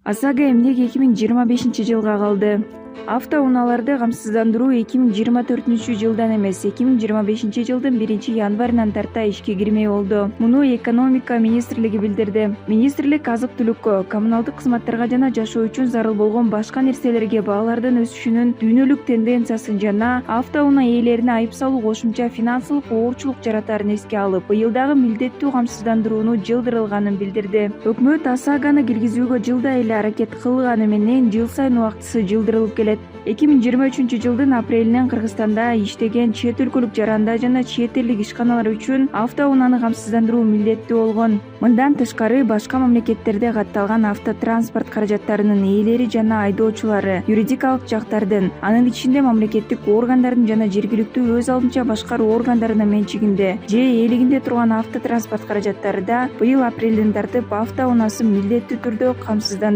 ОСАГО эмнеге 2025-жылга калды? Автоунааларды камсыздандыруу 2024-жылдан эмес, 2025-жылдын 1-январынан тарта ишке кирмей болду. Муну экономика министрлиги билдирди. Министрлик азык-түлүккө, коммуналдык кызматтарга жана жашоо үчүн зарыл болгон башка нерселерге баалардын өсүшүнүн дүйнөлүк тенденциясын жана автоунаа ээлерине айып салуу кошумча финансылык оорчулук жаратарын эске алып, быйылдагы милдеттүү камсыздандырууну жылдырылганын билдирди. Өкмөт ОСАГОны киргизүүгө жылда эле аракет кылганы менен жыл сайын убактысы жылдырылып келет. 2023-жылдын апрелинен Кыргызстанда иштеген чет өлкөлүк жаранда жана чет элдик ишканалар үчүн автоунааны камсыздандыруу милдеттүү болгон. Мындан тышкары башка мамлекеттерде катталган автотранспорт каражаттарынын ээлери жана айдоочулары юридикалык жактардын, анын ичинде мамлекеттик органдардын жана жергиликтүү өз алдынча башкаруу органдарынын менчигинде же ээлигинде турган автотранспорт каражаттары да быйыл апрелден тартып автоунаасын милдеттүү түрдө камсыздандырылат.